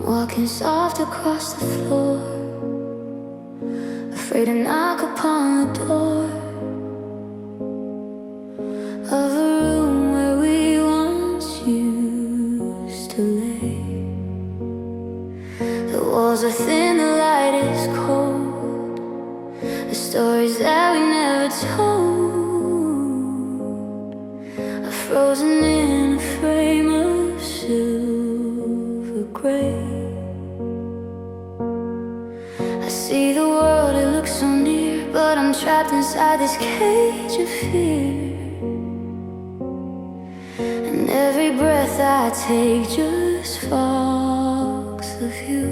walking soft across the floor, afraid to knock upon the door of a room where we once used to lay. The walls are thin, the light is cold, the stories that we never told are frozen in a frame of silver gray. I see the world, it looks so near, but I'm trapped inside this cage of fear. And every breath I take just fogs of you.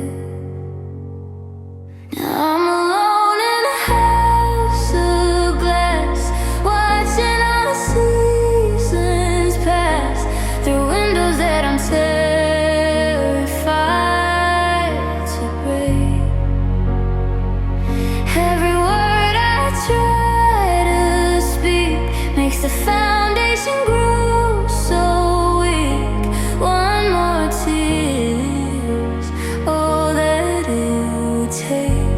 Now I'm alone in a house of glass, watching all the seasons pass through windows that I'm terrified to break. Every word I try to speak makes the foundation grow so weak. One more tear's all that it would take.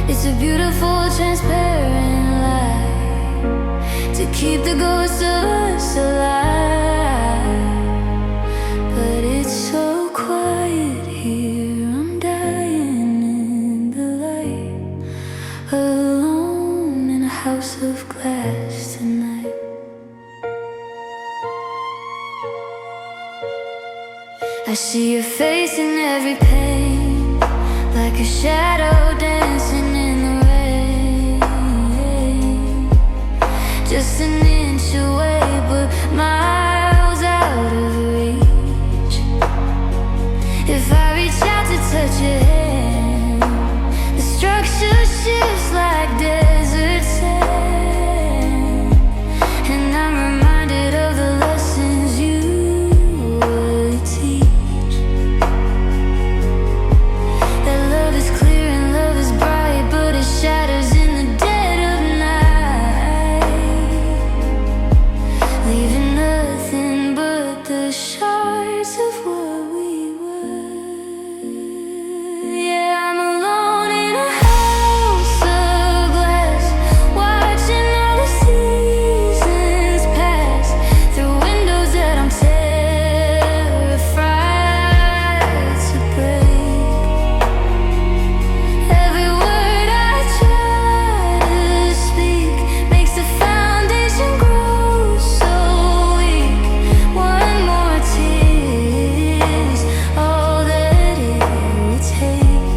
It's a beautiful, transparent light to keep the ghosts of us alive. But it's so quiet here, I'm dying in the light, alone in a house of glass tonight. I see your face in every pane, like a shadow dancing in the rain. Just an inch away, but miles out of reach. If I reach out to touch your hand, the structure shifts like desert sand. And I'm reminded of the lessons you would teach. That love is clear and love is bright, but it shatters in the dead of night, leaving nothing but the shards of what we were. Yeah, I'm alone in a house of glass, watching all the seasons pass through windows that I'm terrified to break. Every word I try to speak makes the foundation grow so weak. One more tear's all that it would take.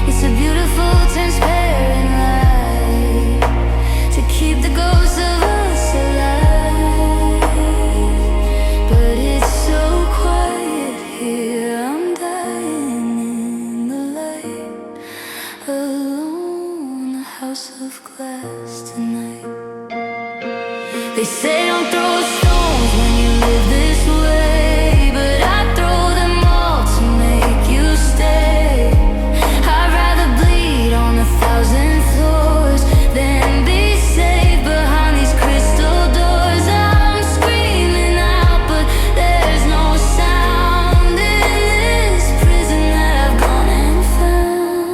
It's a beautiful, transparent light to keep the ghosts of us alive. But it's so quiet here, I'm dying in the light, alone in a house of glass tonight. They say don't throw stones when you live this way, but I throw them all to make you stay. I'd rather bleed on 1,000 floors than be safe behind these crystal doors. I'm screaming out, but there's no sound in this prison that I've gone and found.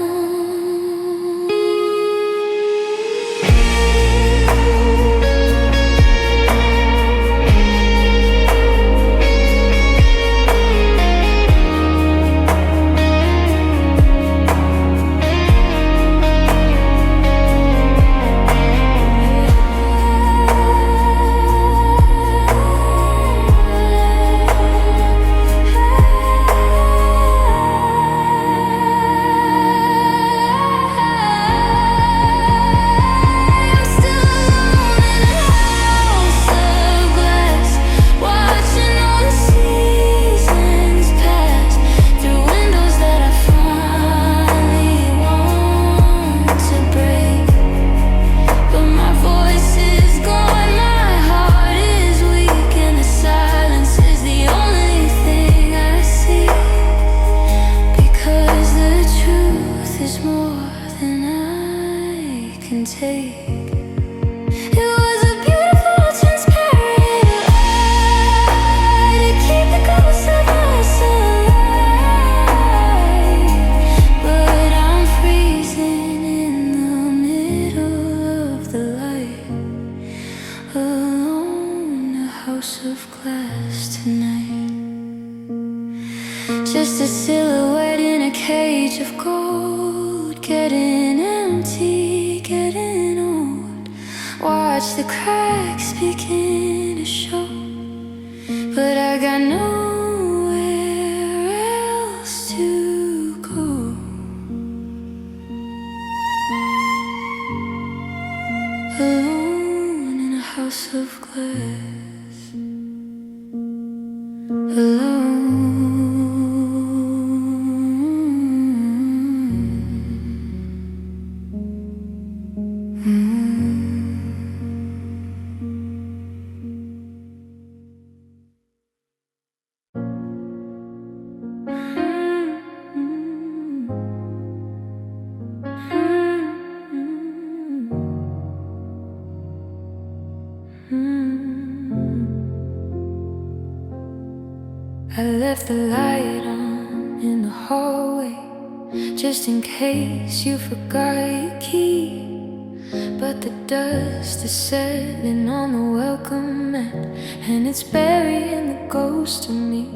just a silhouette in a cage of gold, getting empty, getting old. Watch the cracks begin to show, but I got nowhere else to go. Alone in a house of glass, alone. I left the light on in the hallway, just in case you forgot your key. But the dust is settling on the welcome mat, and it's burying the ghost of me.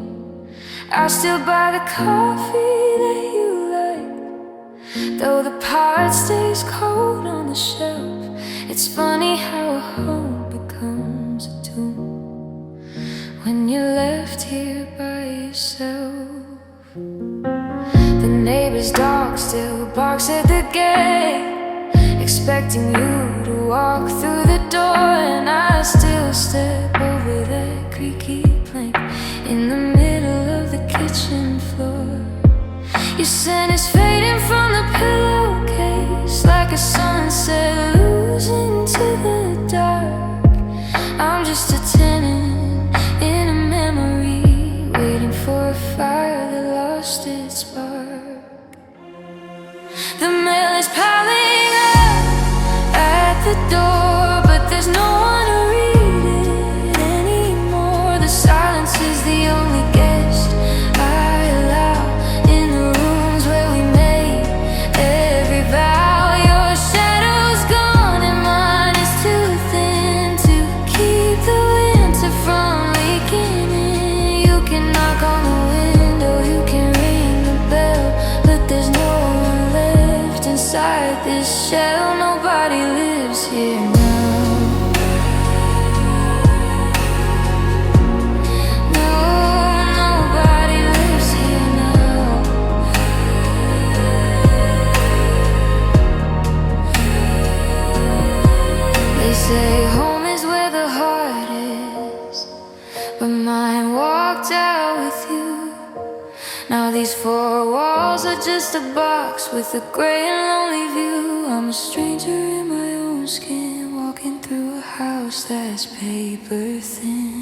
I'll still buy the coffee that you like, though the pot stays cold on the shelf. It's funny how a home becomes a tomb when you're left here by yourself. The neighbor's dog still barks at the gate, expecting you to walk through the door, and I still step over that creaky plank in the middle of the kitchen floor. Your scent is fading from the pillowcase like a sunset losing to the dark. I'm just a tenant in a memory, waiting for a fire that lost its spark. The mail is piling up at the door, but there's no one to read it anymore. The silence is the only guest I allow in the rooms where we made every vow. Your shadow's gone and mine is too thin to keep the winter from leaking in. You can knock on the window, you can ring the bell, but there's no one left inside this shell. Nobody lives here now. No, nobody lives here now. They say home is where the heart is, but mine walked out with you. Now these four walls are just a box with a gray and lonely view. I'm a stranger in my own skin, walking through a house that's paper thin.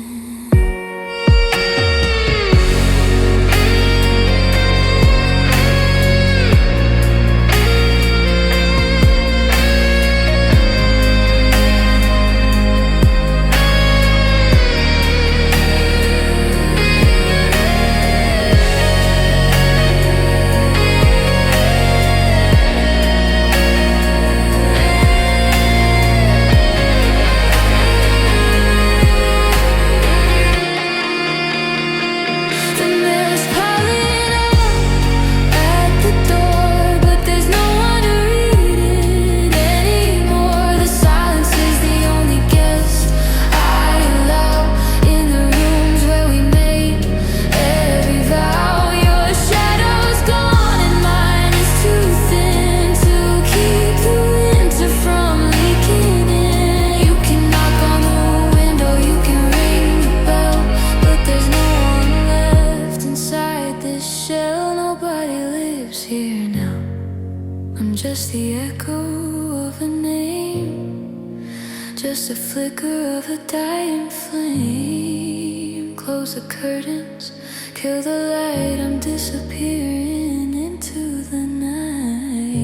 Just the echo of a name, just a flicker of a dying flame. Close the curtains, kill the light, I'm disappearing into the night.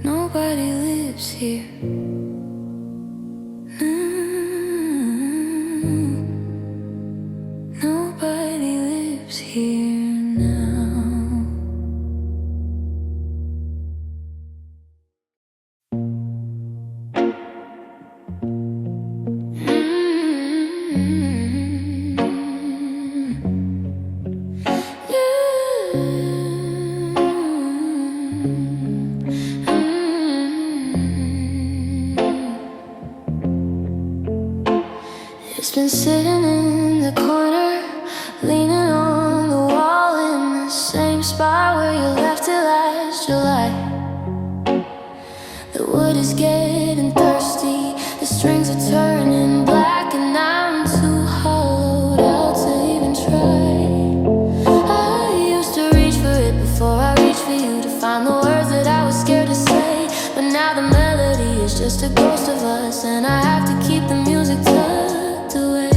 Nobody lives here. No, nobody lives here now. getting thirsty. The strings are turning black and I'm too hollowed out to even try. I used to reach for it before I reached for you, to find the words that I was scared to say. But now the melody is just a ghost of us, and I have to keep the music tucked away.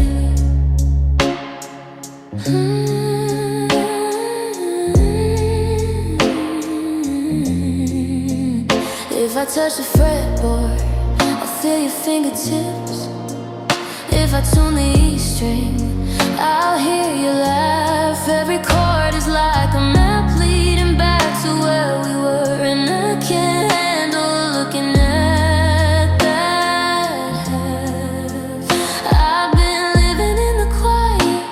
If I touch the fretboard, I'll feel your fingertips. If I tune the E string, I'll hear you laugh. Every chord is like a map leading back to where we were, and I can't handle looking at that half. I've been living in the quiet,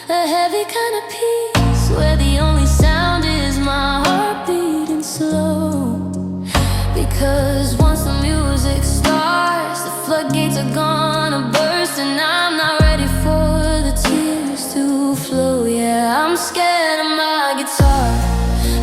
a heavy kind of peace, where the only sound is my heart beating slow. Because once the music starts, the floodgates are gonna burst, and I'm not ready for the tears to flow. Yeah, I'm scared of my guitar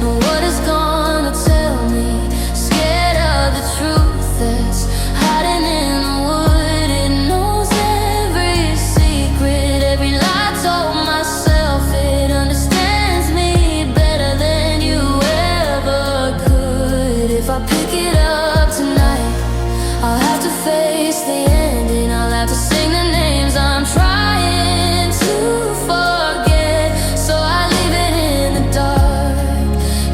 and what it's gonna tell me. Scared of the truth that's hiding in the wood. It knows every secret, every lie told myself. It understands me better than you ever could. If I pick it up tonight, I'll have to face the ending. I'll have to sing the names I'm trying to forget. So I leave it in the dark,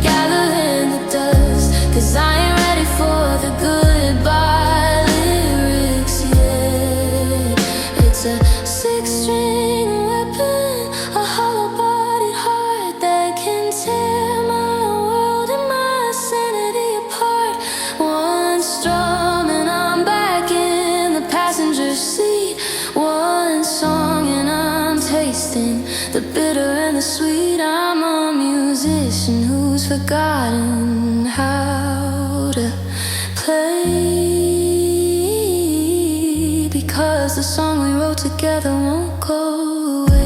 gather in the dust, 'cause I ain't ready for the goodbye lyrics yet. It's a six-string weapon, a hollow-bodied heart that can tear my world and my sanity apart. One strum and I'm back in the passenger seat. One song and I'm tasting the bitter and the sweet. I'm a musician who's forgotten how to play, because the song we wrote together won't go away.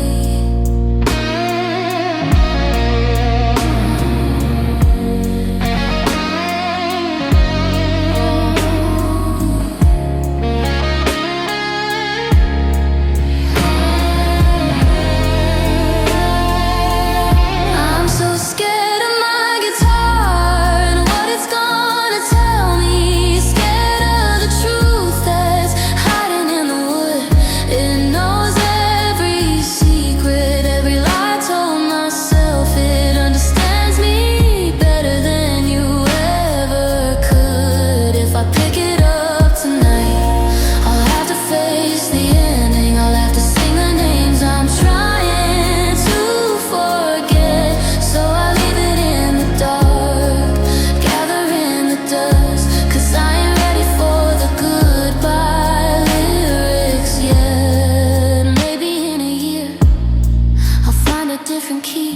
I'm so scared of my guitar and what it's gonna tell me. Scared of the truth that's hiding in the wood. It knows every secret, every lie told myself. It understands me better than you ever could. If I pick it up tonight, I'll have to face the ending. I'll have to sing the names I'm trying to forget. So I leave it in the dark, gather in the dust, 'cause I ain't ready for the goodbye lyrics yet. Maybe in a year I'll find a different key.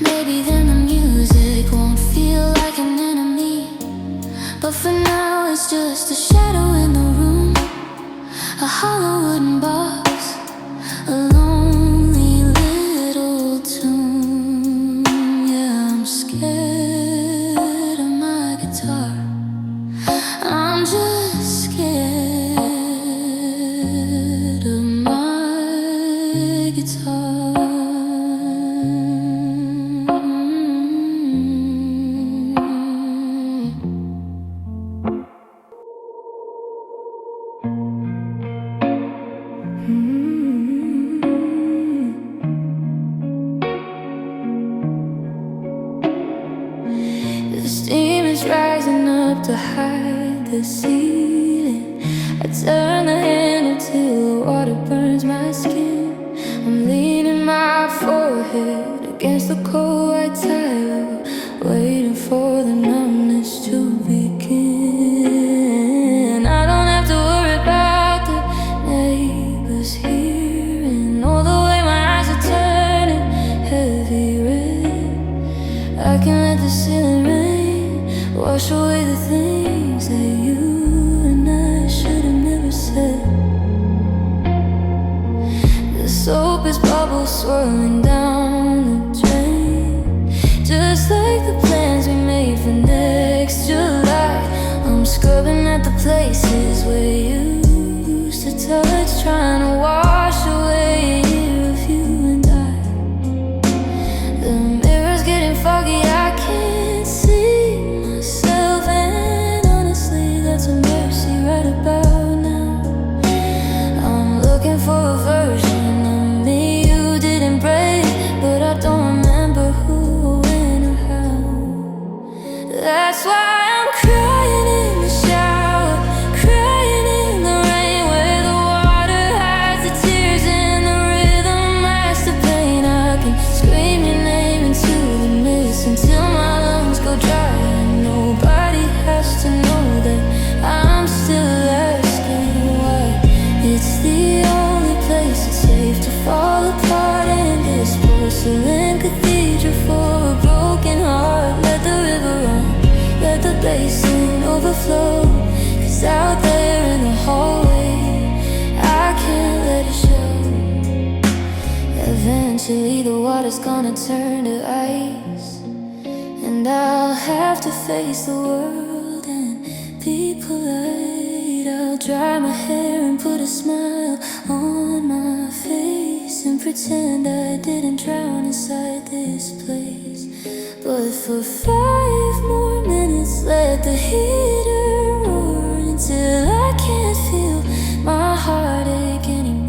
Maybe then the music won't feel like an enemy. But for now it's just a shadow in the room, a hollow wooden box, a lonely little tune. Yeah, I'm scared of my guitar. I'm just scared of my guitar. The steam is rising up to hide the ceiling. I turn the handle till the water burns my skin. I'm leaning my forehead against the cold white tile, waiting for the numbness to begin. I don't have to worry about the neighbors hearing all the way my eyes are turning heavy red. I can let the ceiling rain wash away the things that you and I should have never said. The soap is bubbles swirling down the drain, just like the plans we made for next July. I'm scrubbing water's gonna turn to ice, and I'll have to face the world and be polite. I'll dry my hair and put a smile on my face and pretend I didn't drown inside this place. But for 5 more minutes, let the heater roar until I can't feel my heartache anymore.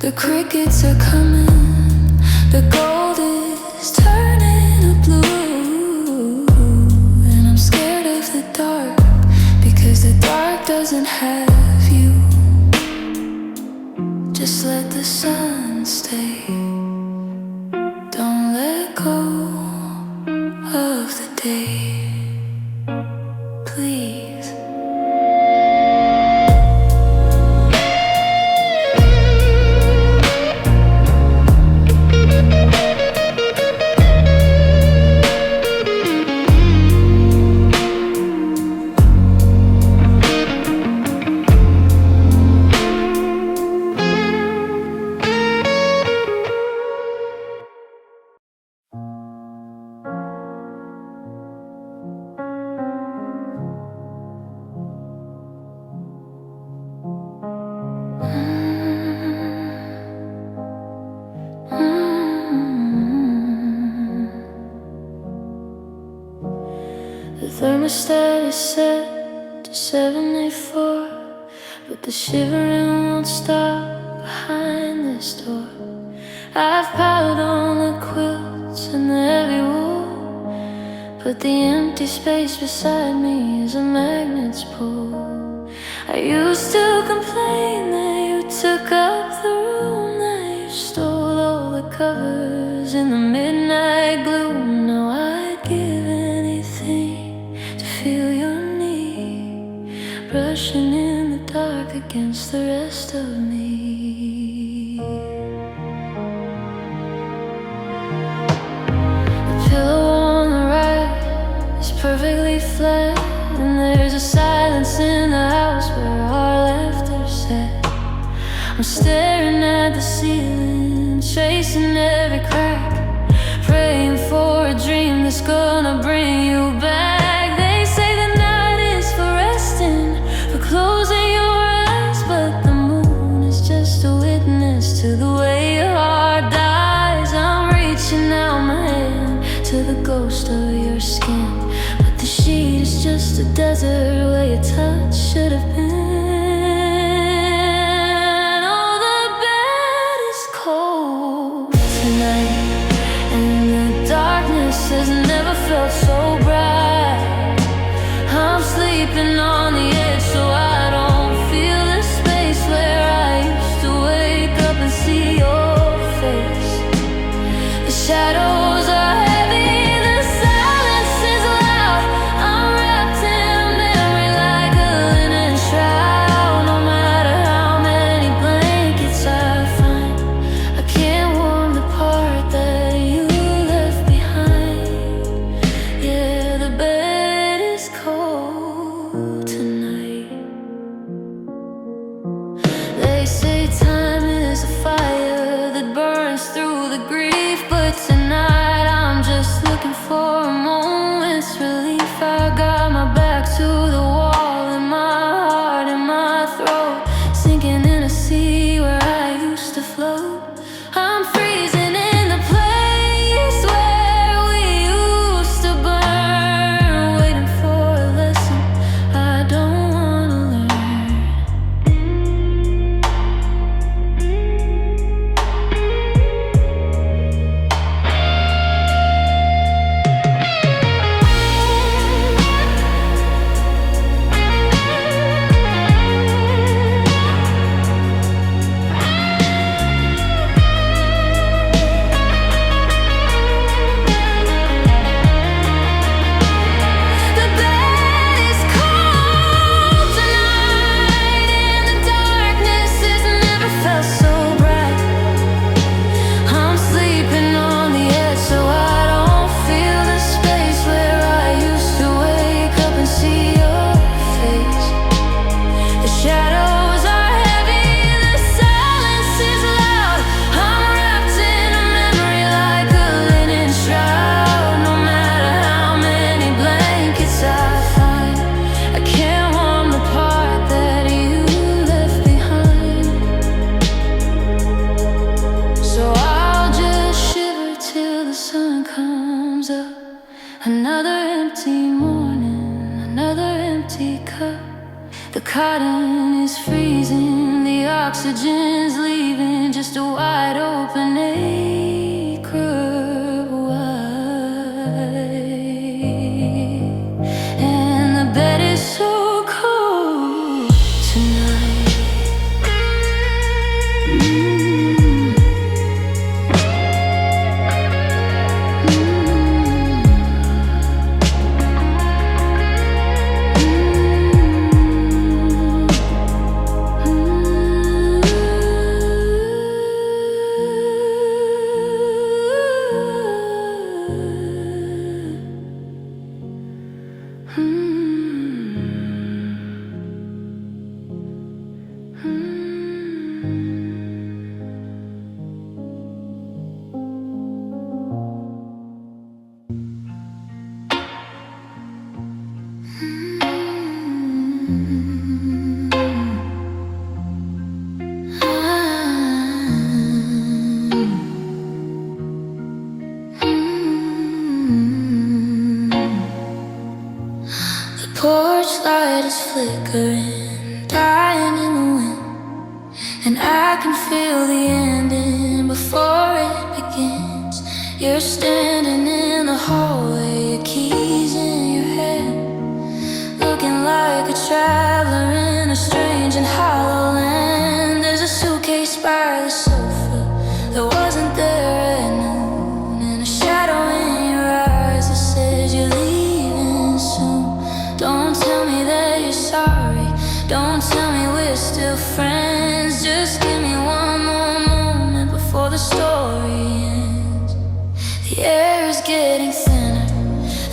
The crickets are coming, the gold is turning to blue. And I'm scared of the dark, because the dark doesn't have you. Just let the sun stay, don't let go of the day, please. The thermostat is set to 784, but the shivering won't stop behind this door. I've piled on the quilts and the heavy wool, but the empty space beside me is a magnet's pull. I used to complain that you took up the room, that you stole all the covers in the midnight gloom. Now I'd give anything to feel your knee brushing in the dark against the rest of me. The pillow on the right is perfectly flat, and there's a silence in the house where our laughter sat. I'm staring at the ceiling, chasing every crack, praying for a dream that's gonna bring you back. They say the night is for resting, for closing your eyes, but the moon is just a witness to the way your heart dies. I'm reaching out my hand to the ghost of your skin, but the sheet is just a desert where your touch should have been. Oh, the bed is cold tonight, and the darkness has never felt so bright. I'm sleeping on the edge so I don't feel the space where I used to wake up and see your face. The shadows are heavy, the silence is loud. I'm wrapped in a memory like a linen shroud. No matter how many blankets I find, I can't warm the part that you left behind. Yeah, the bed is cold tonight. They say time is a fire that burns through the grief, but tonight I'm just looking for a moment's relief. I got my back to the wall and my heart in my throat, sinking in a sea where I used to float. I'm freezing in the place where we used to burn, waiting for a lesson I don't wanna learn. The bed is cold tonight, and the darkness has never felt so bright. I'm sleeping on the edge so I don't feel the space where I used to wake up and see your face. The shadows are heavy, the silence is loud. I'm wrapped in a memory like a linen shroud. No matter how many blankets I find, I can't warm the part that you left behind. So I'll just shiver till the sun comes up. Another empty morning, another empty cup. The cotton is freezing, the oxygen's leaving, just just a wide open acre wide, and the bed is so cold tonight. Porch light is flickering, dying in the wind, and I can feel the ending before it begins. You're standing in the hallway, your keys in your hand, looking like a traveler in a strange and hollow land. There's a suitcase by the sofa that wasn't there at noon, and a shadow in your eyes that says you're leaving soon. Don't tell me that you're sorry, don't tell me we're still friends. Just give me one more moment before the story ends. The air is getting thinner,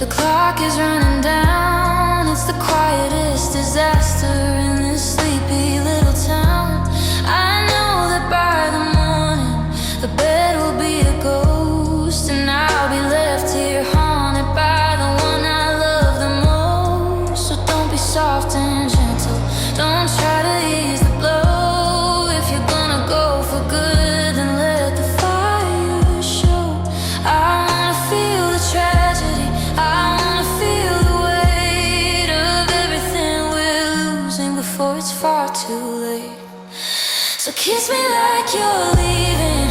the clock is running down. It's the quietest disaster in this sleepy little town. I know that by the morning the bed will be a ghost, and I'll be left here haunted by the one I love the most. So don't be soft and gentle, don't try to ease the blow. If you're gonna go for good, then let the fire show. I wanna feel the tragedy, I wanna feel the weight of everything we're losing before it's far too late. So kiss me like you're leaving,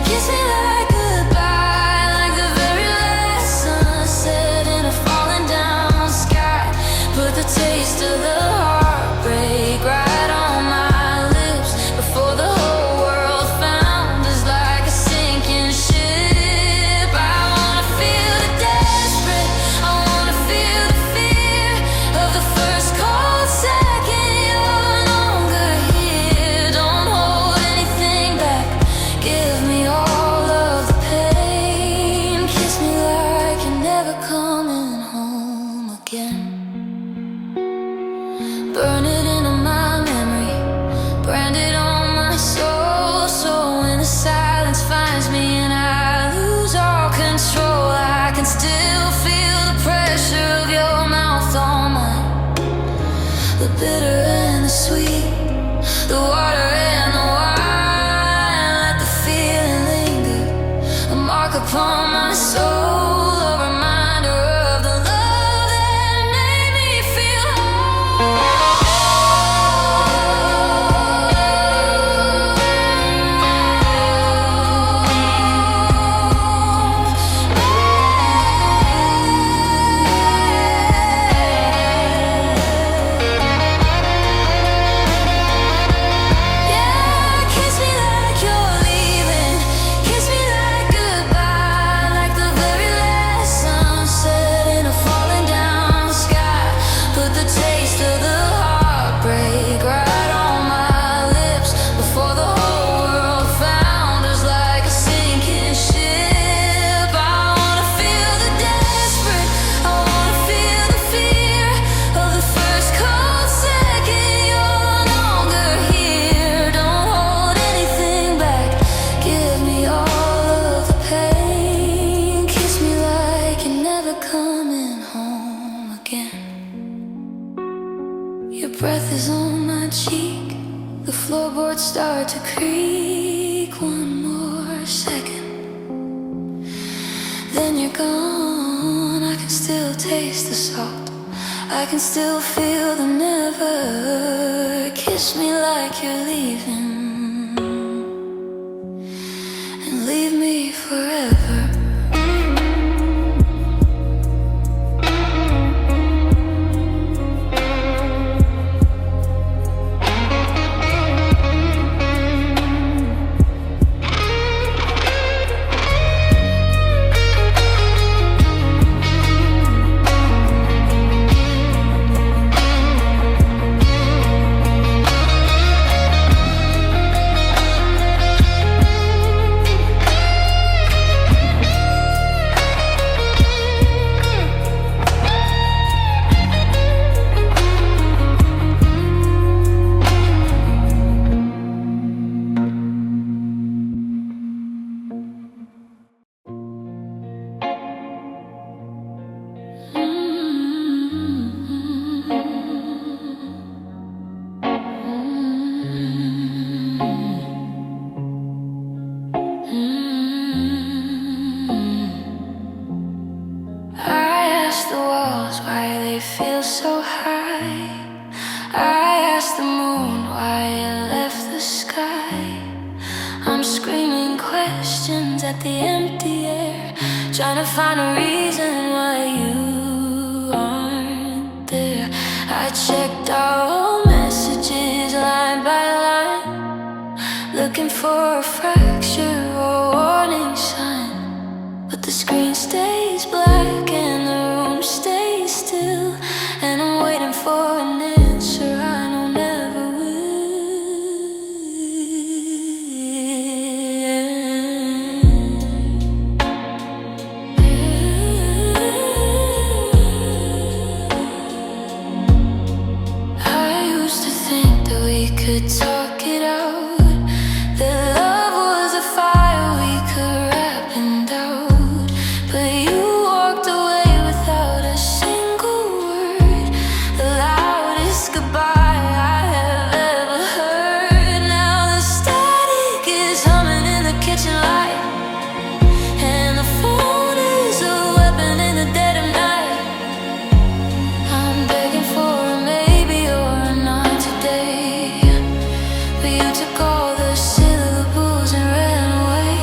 kiss me like goodbye, like the very last sunset in a falling down sky. Put the taste of the heartbreak right on my lips before the whole world found us like a sinking ship. I wanna feel the desperate, I wanna feel the fear of the first cold second you're no longer here. Don't hold anything back, give me all of the pain. Kiss me like you're never coming home again. Burn it into my memory, brand it on my soul. So when the silence finds me and I lose all control, I can still feel the pressure of your mouth on mine. The bitter and the sweet, the water and the wine. Let the feeling linger, a mark upon my soul, a reminder of the love that made me feel kiss me like you're leaving, kiss me like goodbye, like the very last sunset in a falling down sky. Put the taste of the heartbreak right on my lips before the whole world found us like a sinking ship. I wanna feel the desperate, I wanna feel the fear of the first cold second you're no longer here. Don't hold anything back, give me all of the pain. Kiss me like you're never coming home again. Your breath is on my cheek, the floorboards start to creak. One more second, then you're gone. I can still taste the salt, I can still feel the never. Kiss me like you're leaving, stars, why they feel so high. I asked the moon why it left the sky. I'm screaming questions at the empty air, trying to find a reason why you aren't there. I checked all messages line by line, looking for a fracture or warning sign. But the screen stays black and the room stays still, and I'm waiting for an answer I know never could talk it out, that love was a fire we could wrap and out. But you walked away without a single word, the loudest goodbye I have ever heard. Now the static is humming in the kitchen light, and the phone is a weapon in the dead of night. I'm begging for a maybe or a not today, but you took all the syllables and ran away.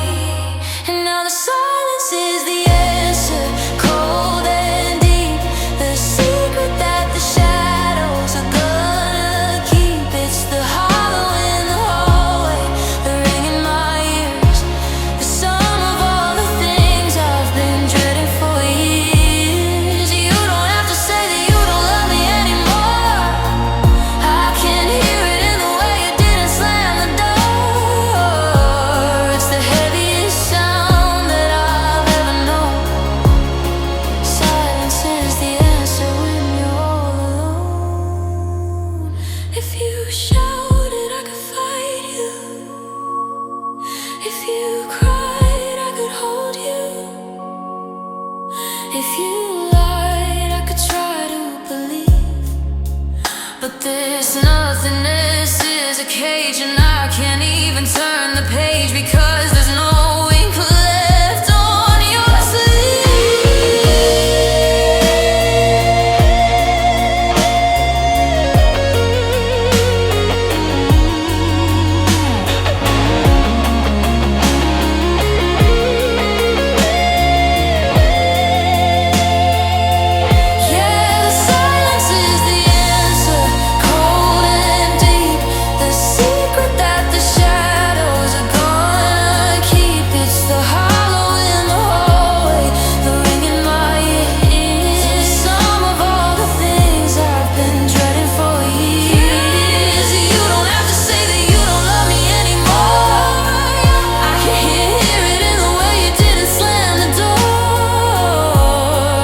And now the silence is the answer, cold and deep, the secret that the shadows are gonna keep. It's the hollow in the hallway, the ring in my ears, the sum of all the things I've been dreading for years. You don't have to say that you don't love me anymore, I can hear it in the way you didn't slam the door. It's the heaviest sound that I've ever known. Silence is the answer when you're all alone. If you shouted, I could fight you. If you cried, I could hold you. If you lied, I could try to believe. But this nothingness is a cage, and I can't even turn the page because there's no ink left on your Yeah, the silence is the answer, cold and deep, the secret that the shadows are gonna keep. It's the hollow in the hallway, the ring in my ears, some of all the things I've been dreading for years. You don't have to say that you don't love me anymore, I can hear it in the way you didn't slam the door.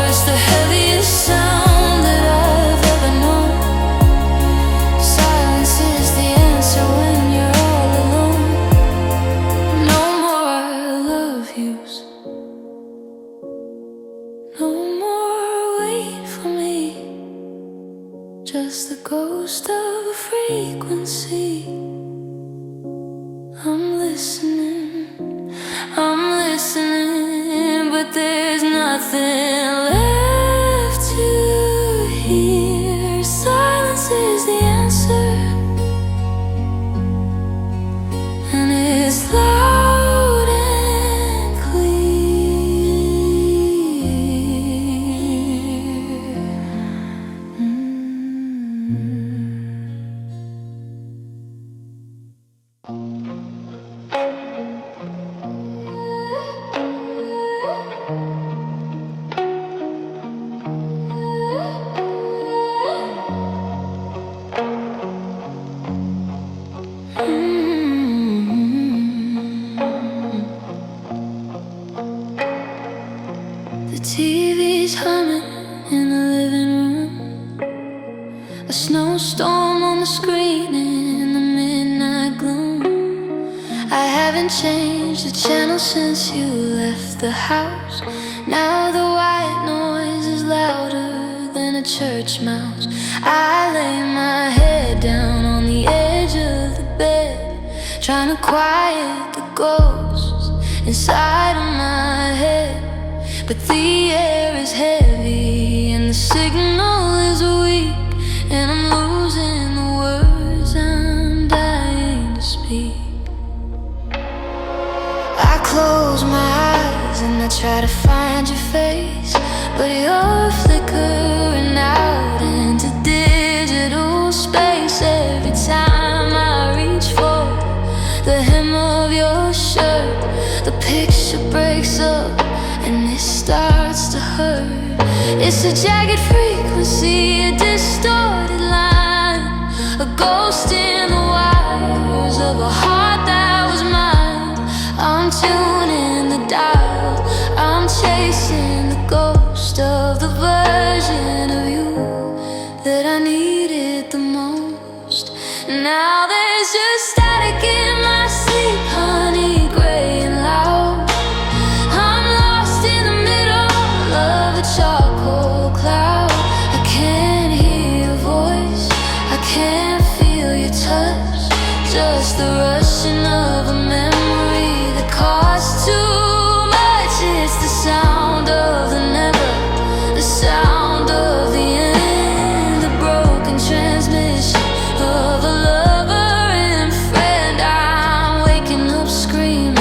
It's the heaviest sound that I've ever known. Silence is the answer when you're all alone. No more I love yous, no more wait for me, just the ghost of a frequency. I'm listening, but there's nothing left to hear. Silence is the answer, and it's loud and clear. The TV's humming in the living room, a snowstorm on the screen in the midnight gloom. I haven't changed the channel since you left the house. Now the white noise is louder than a church mouse. I lay my head down on the edge of the bed, trying to quiet the ghosts inside of my head. But the air is heavy and the signal is weak, and I'm losing the words I'm dying to speak. I close my eyes and I try to find your face, but you're flickering out into digital space. Every time I reach for the hem of your shirt, the picture breaks up and it starts to hurt. It's a jagged frequency, a distorted line, a ghost in the wires of a heart that was mine. I'm tuning the dial, I'm chasing the ghost of the version of you that I needed the most. Now there's just static in my sleep, honey, gray and loud. I'm lost in the middle of a charcoal cloud. I can't hear your voice, I can't feel your touch, just the rushing of a memory that costs too much. It's the sound of the never, the sound of the end, the broken transmission of a lover and friend. I'm waking up screaming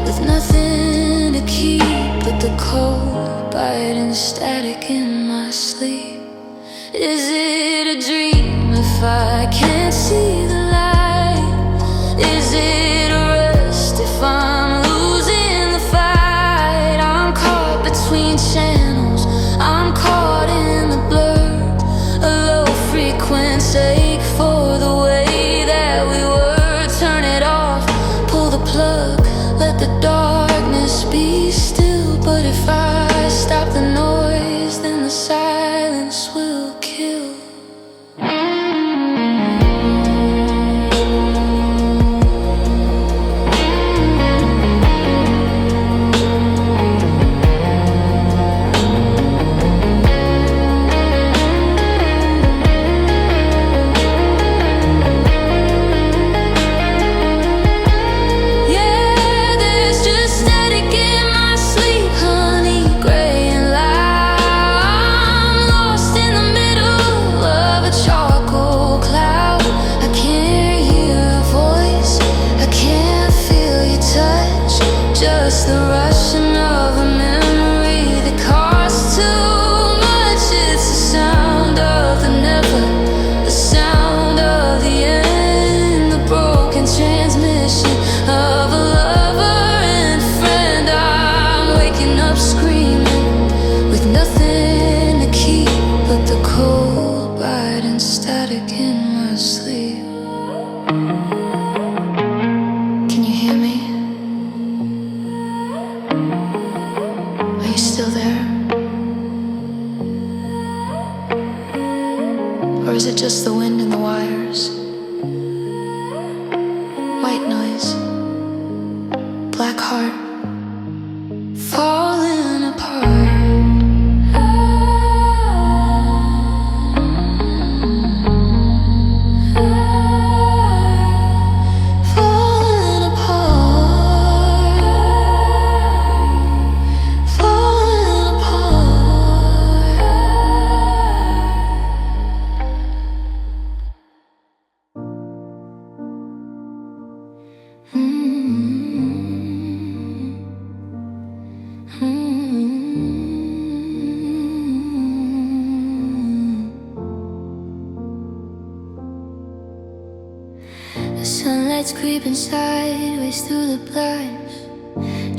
with nothing to keep but the cold biting static in my sleep. Is it a dream if I can't see the light? Is it a rest if I'm losing the fight? I'm caught between channels, I'm caught in the blur, a low frequency ache for the way that we were. Turn it off, pull the plug, let the darkness be still. But if I stop the noise, then the silence will kill. Just the rushing of a memory that costs too much. It's the sound of the never, the sound of the end, the broken transmission of a lover and friend. I'm waking up screaming with nothing to keep but the cold biting static in my sleep. Can you hear me? Are you still there? Or is it just the wind in the wires? White noise, black heart, falling apart. Falling apart, falling apart. The sunlight's creeping sideways through the blinds,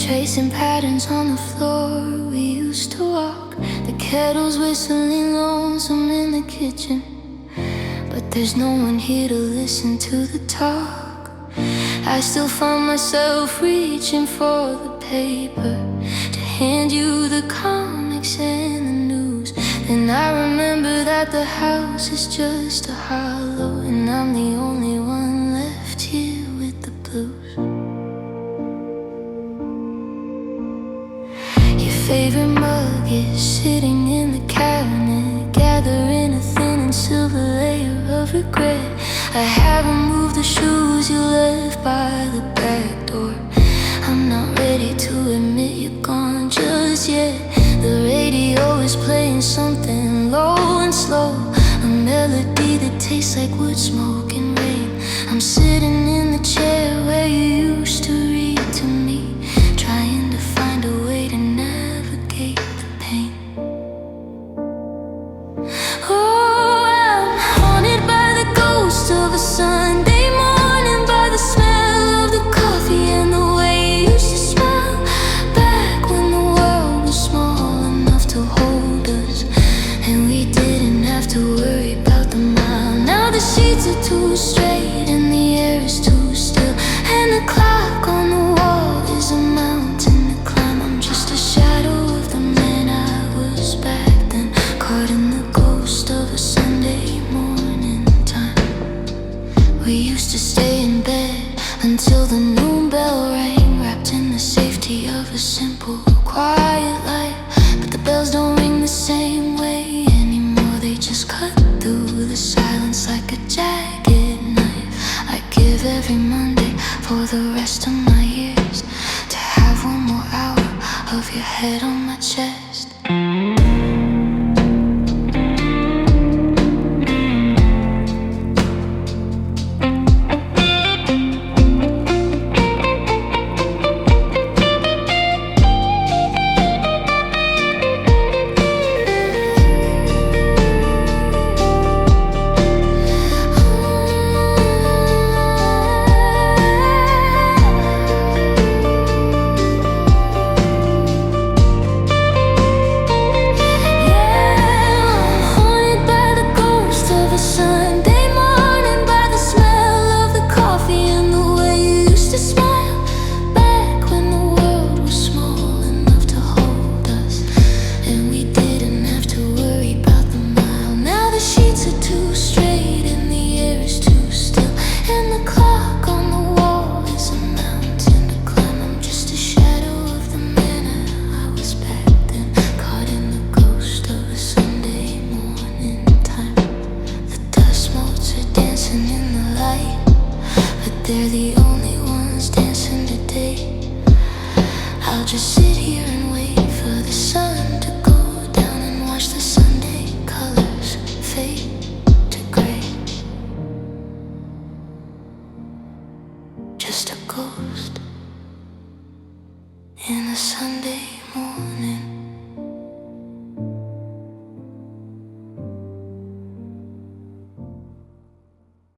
tracing patterns on the floor we used to walk. The kettle's whistling lonesome in the kitchen, but there's no one here to listen to the talk. I still find myself reaching for the paper to hand you the comics and the news. Then I remember that the house is just a hollow, and I'm the only one left here with the blues. Your favorite mug is sitting in the cabinet, gathering a thin and silver layer of regret. I haven't moved the shoes you left by the back door. I'm not ready to admit you're gone just yet. The radio is playing something fading low and slow, a melody that tastes like wood smoke and rain. I'm sitting in the chair where you used to read to me, trying to find a way to navigate the pain. Oh, I'm haunted by the ghost of a Sunday morning, by the smell of the coffee and the way you used to smile back when the world was small enough to hold us, and we didn't have to worry about the mile. Now the sheets are too straight and the air is too still, and the clock on the wall is a mountain to climb. I'm just a shadow of the man I was back then, caught in the ghost of a Sunday morning time. We used to stay in bed until the noon bell rang, wrapped in the safety of a simple, quiet life. But the bells don't ring the same way anymore, they just cut through the silence like a jagged knife. I give every Monday for the rest of my years to have one more hour of your head on my chest. They're the only ones dancing today. I'll just sit here and wait for the sun to go down and watch the Sunday colors fade to gray. Just a ghost in a Sunday